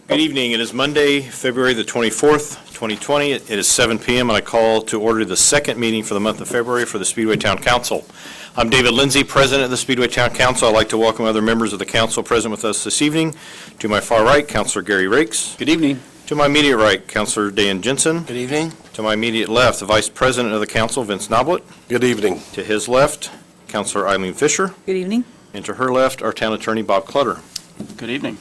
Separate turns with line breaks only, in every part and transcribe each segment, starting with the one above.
Good evening. It is Monday, February the 24th, 2020. It is 7 p.m. and I call to order the second meeting for the month of February for the Speedway Town Council. I'm David Lindsay, President of the Speedway Town Council. I'd like to welcome other members of the council present with us this evening. To my far right, Councilor Gary Rakes.
Good evening.
To my immediate right, Councilor Dan Jensen.
Good evening.
To my immediate left, the Vice President of the Council, Vince Noblet.
Good evening.
To his left, Councilor Eileen Fisher.
Good evening.
And to her left, our Town Attorney, Bob Clutter.
Good evening.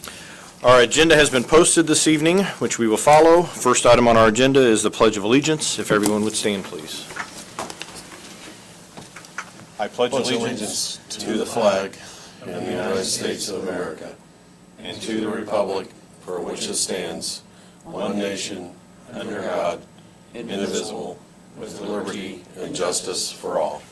Our agenda has been posted this evening, which we will follow. First item on our agenda is the Pledge of Allegiance. If everyone would stand, please. I pledge
Allegiance to the flag of the United States of America and to the republic for which it stands, one nation, under God, indivisible, with liberty and justice for all.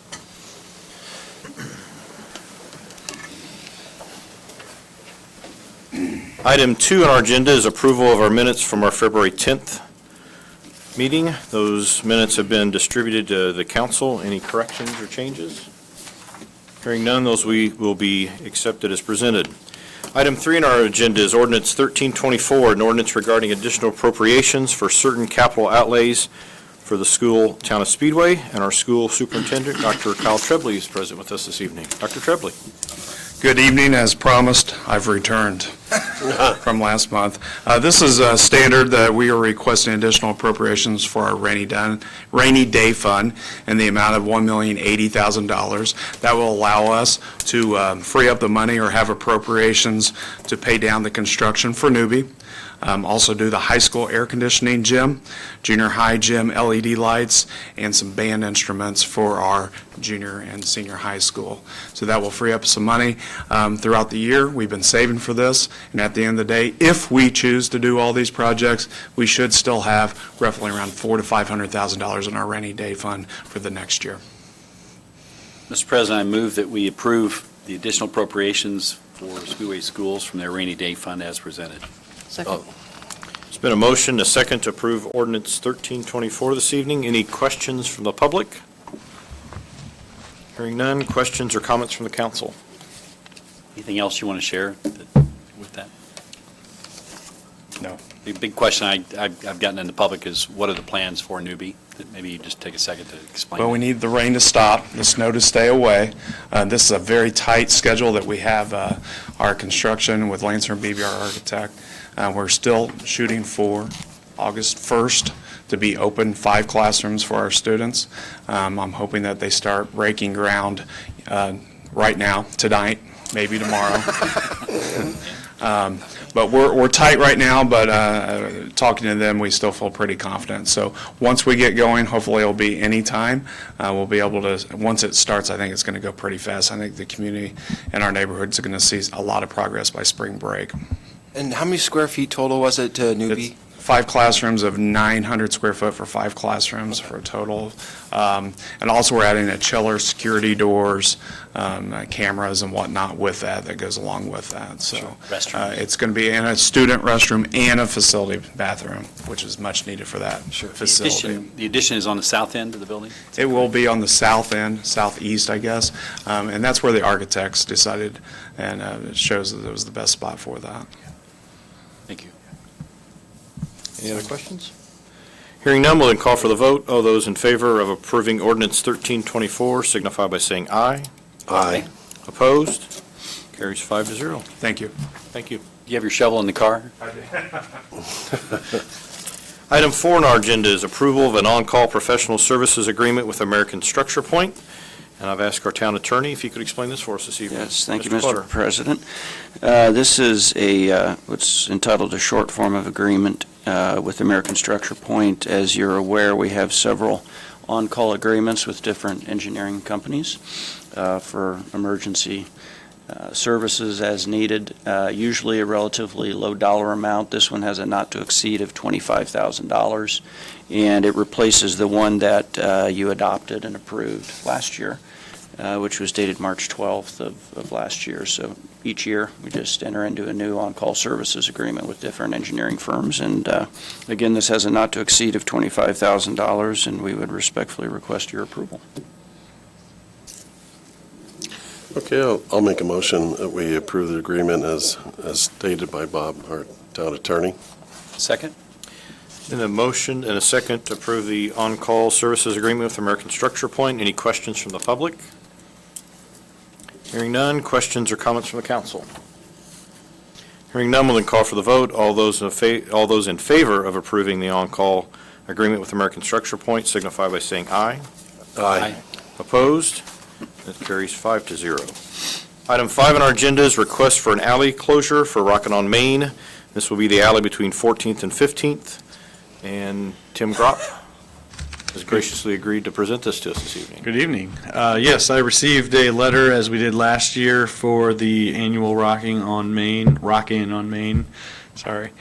Item 2 on our agenda is approval of our minutes from our February 10th meeting. Those minutes have been distributed to the council. Any corrections or changes? Hearing none, those will be accepted as presented. Item 3 on our agenda is Ordinance 1324, an ordinance regarding additional appropriations for certain capital outlays for the school Town of Speedway, and our school superintendent, Dr. Kyle Trebley, is present with us this evening. Dr. Trebley.
Good evening. As promised, I've returned from last month. This is a standard that we are requesting additional appropriations for our rainy day fund in the amount of $1,080,000. That will allow us to free up the money or have appropriations to pay down the construction for Newbie. Also do the high school air conditioning gym, junior high gym LED lights, and some band instruments for our junior and senior high school. So that will free up some money throughout the year. We've been saving for this, and at the end of the day, if we choose to do all these projects, we should still have roughly around $400,000 to $500,000 in our rainy day fund for the next year.
Mr. President, I move that we approve the additional appropriations for Speedway schools from their rainy day fund as presented.
Second.
There's been a motion, a second, to approve Ordinance 1324 this evening. Any questions from the public? Hearing none, questions or comments from the council?
Anything else you want to share with that?
No.
The big question I've gotten in the public is, what are the plans for Newbie? That maybe you just take a second to explain.
Well, we need the rain to stop, the snow to stay away. This is a very tight schedule that we have our construction with Lancer and Beebe, our architect. We're still shooting for August 1st to be open 5 classrooms for our students. I'm hoping that they start breaking ground right now, tonight, maybe tomorrow. But we're tight right now, but talking to them, we still feel pretty confident. So once we get going, hopefully it'll be any time. We'll be able to, once it starts, I think it's going to go pretty fast. I think the community and our neighborhoods are going to see a lot of progress by spring break.
And how many square feet total was it to Newbie?
It's 5 classrooms of 900 square foot for 5 classrooms for a total. And also we're adding a chiller, security doors, cameras and whatnot with that goes along with that. So it's going to be in a student restroom and a facility bathroom, which is much needed for that facility.
The addition is on the south end of the building?
It will be on the south end, southeast, I guess. And that's where the architects decided, and it shows that it was the best spot for that.
Thank you.
Any other questions? Hearing none, we'll then call for the vote. All those in favor of approving Ordinance 1324 signify by saying aye.
Aye.
Opposed? Carries 5-0.
Thank you.
Thank you.
Do you have your shovel in the car?
Item 4 on our agenda is approval of an on-call professional services agreement with American Structure Point. And I've asked our town attorney if he could explain this for us this evening.
Yes, thank you,
Clutter.
Mr. President. This is what's entitled a short form of agreement with American Structure Point. As you're aware, we have several on-call agreements with different engineering companies for emergency services as needed, usually a relatively low dollar amount. This one has a not to exceed of $25,000, and it replaces the one that you adopted and approved last year, which was dated March 12th of last year. So each year we just enter into a new on-call services agreement with different engineering firms, and again, this has a not to exceed of $25,000, and we would respectfully request your approval.
Okay, I'll make a motion that we approve the agreement as stated by Bob, our town attorney.
Second?
And a motion and a second to approve the on-call services agreement with American Structure Point. Any questions from the public? Hearing none, questions or comments from the council? Hearing none, we'll then call for the vote. All those in favor of approving the on-call agreement with American Structure Point signify by saying aye.
Aye.
Opposed? That carries 5-0. Item 5 on our agenda is request for an alley closure for Rockin On Main. This will be the alley between 14th and 15th. And Tim Gropp has graciously agreed to present this to us this evening.
Good evening. Yes, I received a letter, as we did last year, for the annual Rockin On Main, sorry,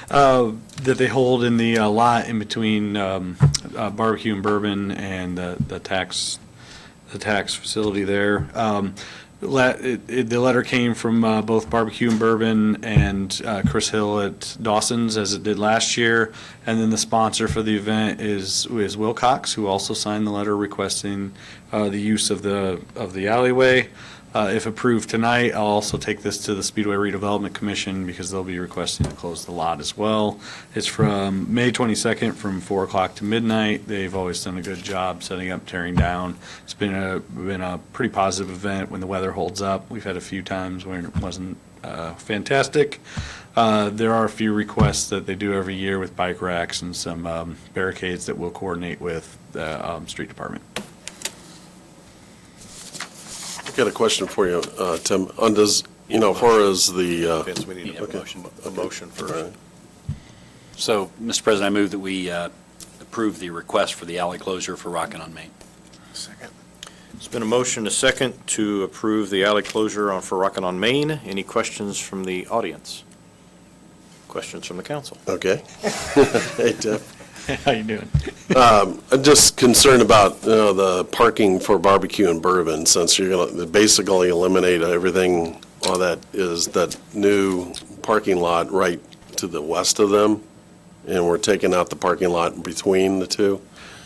that they hold in the lot in between Barbecue and Bourbon and the tax facility there. The letter came from both Barbecue and Bourbon and Chris Hill at Dawson's, as it did last year. And then the sponsor for the event is Wilcox, who also signed the letter requesting the use of the alleyway. If approved tonight, I'll also take this to the Speedway Redevelopment Commission because they'll be requesting to close the lot as well. It's from May 22nd from 4 o'clock to midnight. They've always done a good job setting up, tearing down. It's been a pretty positive event when the weather holds up. We've had a few times when it wasn't fantastic. There are a few requests that they do every year with bike racks and some barricades that we'll coordinate with the street department.
I've got a question for you, Tim. As far as the,
Vince, we need a motion first.
right.
So, Mr. President, I move that we approve the request for the alley closure for Rockin On Main.
It's been a motion, a second, to approve the alley closure for Rockin On Main. Any questions from the audience? Questions from the council?
Okay. Hey, Tim.
How you doing?
I'm just concerned about, the parking for Barbecue and Bourbon, since you're going to basically eliminate everything, all that is that new parking lot right to the west of them, and we're taking out the parking lot between the two.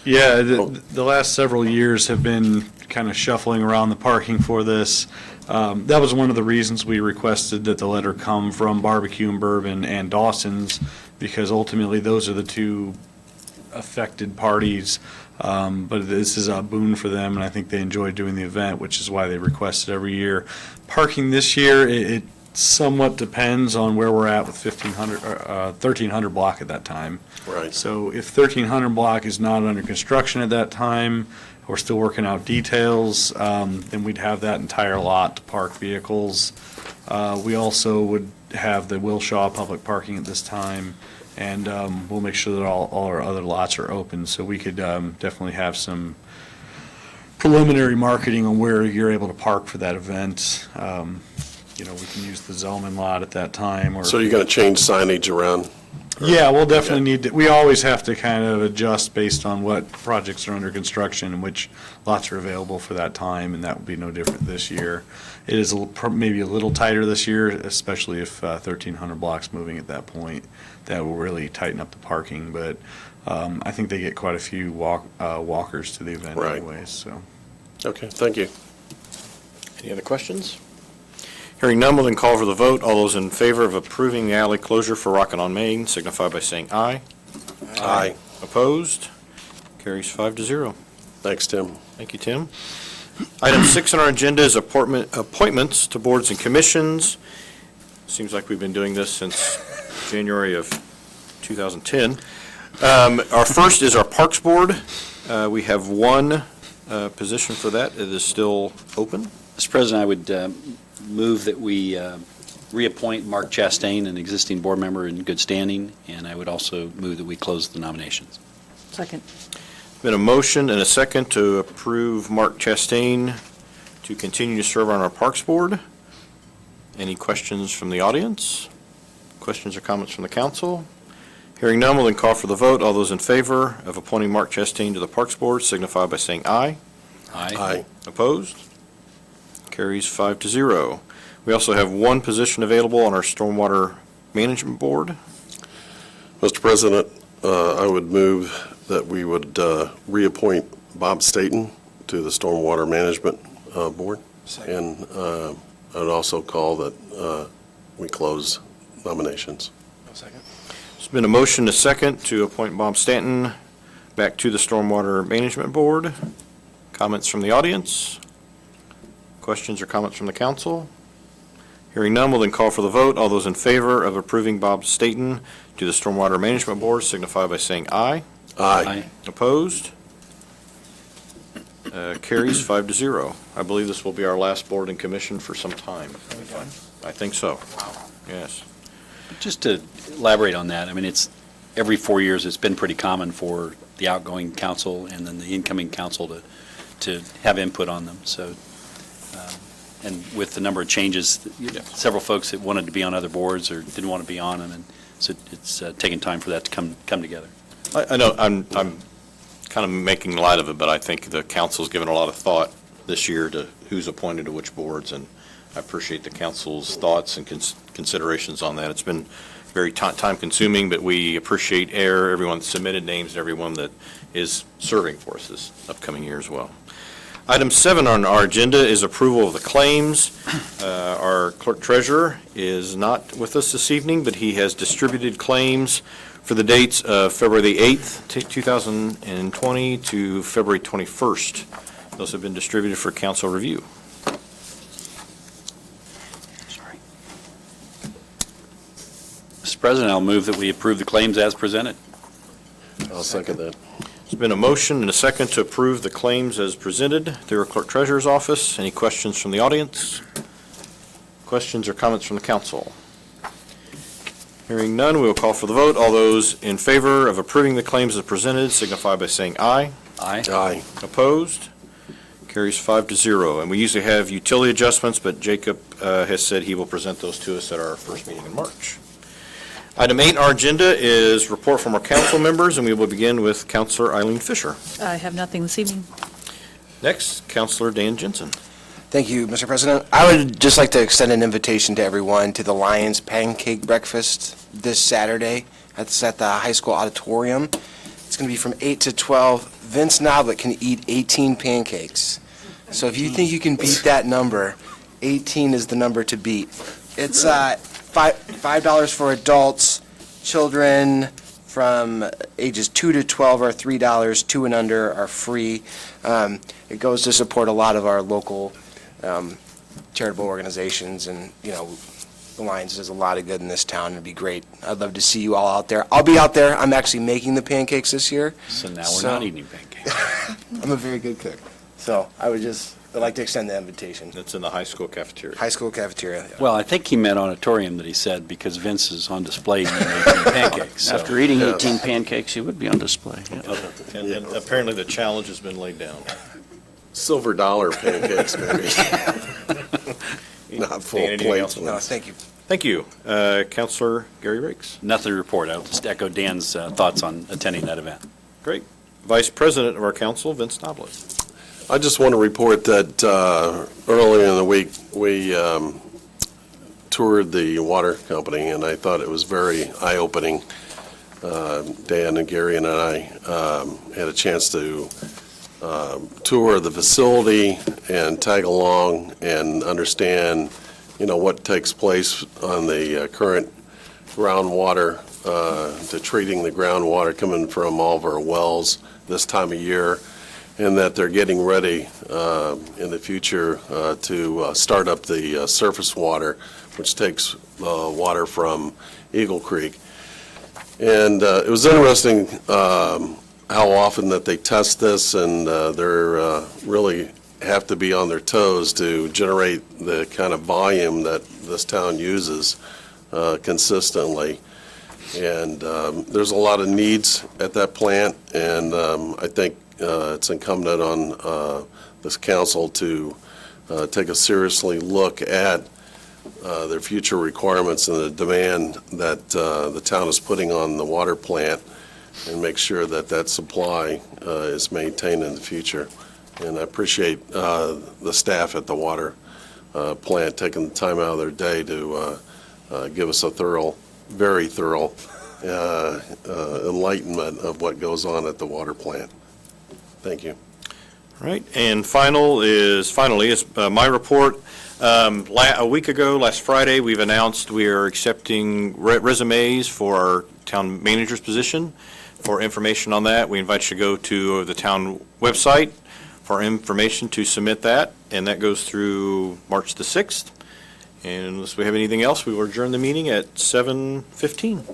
Yeah, the last several years have been kind of shuffling around the parking for this. That was one of the reasons we requested that the letter come from Barbecue and Bourbon and Dawson's, because ultimately those are the two affected parties. But this is a boon for them, and I think they enjoy doing the event, which is why they request it every year. Parking this year, it somewhat depends on where we're at with 1300 block at that time.
Right.
So if 1300 block is not under construction at that time, we're still working out details, then we'd have that entire lot to park vehicles. We also would have the Wilshaw public parking at this time, and we'll make sure that all our other lots are open, so we could definitely have some preliminary marketing on where you're able to park for that event. We can use the Zellman lot at that time. Or
So you're going to change signage around?
yeah, we'll definitely need to, we always have to kind of adjust based on what projects are under construction and which lots are available for that time, and that will be no different this year. It is maybe a little tighter this year, especially if 1,300 blocks moving at that point. That will really tighten up the parking, but I think they get quite a few walkers to the event
Right.
anyways, so.
Okay, thank you.
Any other questions? Hearing none, we'll then call for the vote. All those in favor of approving the alley closure for Rockin On Main signify by saying aye.
Aye.
Opposed? Carries 5-0.
Thanks, Tim.
Thank you, Tim. Item 6 on our agenda is appointments to boards and commissions. Seems like we've been doing this since January of 2010. Our first is our Parks Board. We have one position for that. It is still open.
Mr. President, I would move that we reappoint Mark Chastain, an existing board member in good standing, and I would also move that we close the nominations.
Second.
Been a motion and a second to approve Mark Chastain to continue to serve on our Parks Board. Any questions from the audience? Questions or comments from the council? Hearing none, we'll then call for the vote. All those in favor of appointing Mark Chastain to the Parks Board signify by saying aye.
Aye.
Opposed? Carries 5-0. We also have one position available on our Stormwater Management Board.
Mr. President, I would move that we would reappoint Bob Staton to the Stormwater Management Board. And I would also call that we close nominations.
There's been a motion, a second, to appoint Bob Stanton back to the Stormwater Management Board. Comments from the audience? Questions or comments from the council? Hearing none, we'll then call for the vote. All those in favor of approving Bob Stanton to the Stormwater Management Board signify by saying aye.
Aye.
Opposed? Carries 5-0. I believe this will be our last board and commission for some time. I think so. Yes.
Just to elaborate on that, I mean, it's, every 4 years, it's been pretty common for the outgoing council and then the incoming council to have input on them, so, and with the number of changes, several folks that wanted to be on other boards or didn't want to be on them, and so it's taking time for that to come together.
I know, I'm kind of making light of it, but I think the council's given a lot of thought this year to who's appointed to which boards, and I appreciate the council's thoughts and considerations on that. It's been very time-consuming, but we appreciate everyone that submitted names and everyone that is serving for us this upcoming year as well. Item 7 on our agenda is approval of the claims. Our clerk treasurer is not with us this evening, but he has distributed claims for the dates of February the 8th, 2020 to February 21st. Those have been distributed for council review.
Sorry.
Mr. President, I'll move that we approve the claims as presented.
I'll second that.
There's been a motion and a second to approve the claims as presented through our clerk treasurer's office. Any questions from the audience? Questions or comments from the council? Hearing none, we will call for the vote. All those in favor of approving the claims as presented signify by saying aye.
Aye.
Aye.
Opposed? Carries 5-0. And we usually have utility adjustments, but Jacob has said he will present those to us at our first meeting in March. Item 8 on our agenda is report from our council members, and we will begin with Councilor Eileen Fisher.
I have nothing this evening.
Next, Councilor Dan Jensen.
Thank you, Mr. President. I would just like to extend an invitation to everyone to the Lions Pancake Breakfast this Saturday. That's at the high school auditorium. It's going to be from 8 to 12. Vince Noblet can eat 18 pancakes. So if you think you can beat that number, 18 is the number to beat. It's $5 for adults. Children from ages 2 to 12 are $3. 2 and under are free. It goes to support a lot of our local charitable organizations, and, you know, the Lions does a lot of good in this town. It'd be great. I'd love to see you all out there. I'll be out there. I'm actually making the pancakes this year.
So now we're not eating pancakes.
I'm a very good cook. So I'd like to extend the invitation.
That's in the high school cafeteria.
High school cafeteria.
Well, I think he meant auditorium that he said, because Vince is on display eating 18 pancakes. So.
After eating 18 pancakes, he would be on display. Yeah.
And apparently the challenge has been laid down.
Silver dollar pancakes, maybe. Not full
Anything
plates.
else?
No, thank you.
Thank you. Councilor Gary Rakes.
Nothing to report. I'll just echo Dan's thoughts on attending that event.
Great. Vice President of our council, Vince Noblet.
I just want to report that earlier in the week, we toured the water company, and I thought it was very eye-opening. Dan and Gary and I had a chance to tour the facility and tag along and understand, you know, what takes place on the current groundwater, to treating the groundwater coming from all of our wells this time of year, and that they're getting ready in the future to start up the surface water, which takes water from Eagle Creek. And it was interesting how often that they test this, and they're really have to be on their toes to generate the kind of volume that this town uses consistently. And there's a lot of needs at that plant, and I think it's incumbent on this council to take a seriously look at their future requirements and the demand that the town is putting on the water plant, and make sure that that supply is maintained in the future. And I appreciate the staff at the water plant taking the time out of their day to give us a very thorough enlightenment of what goes on at the water plant. Thank you.
All right, and finally is my report. A week ago, last Friday, we've announced we are accepting resumes for our town manager's position. For information on that, we invite you to go to the town website for information to submit that, and that goes through March the 6th. And unless we have anything else, we will adjourn the meeting at 7:15.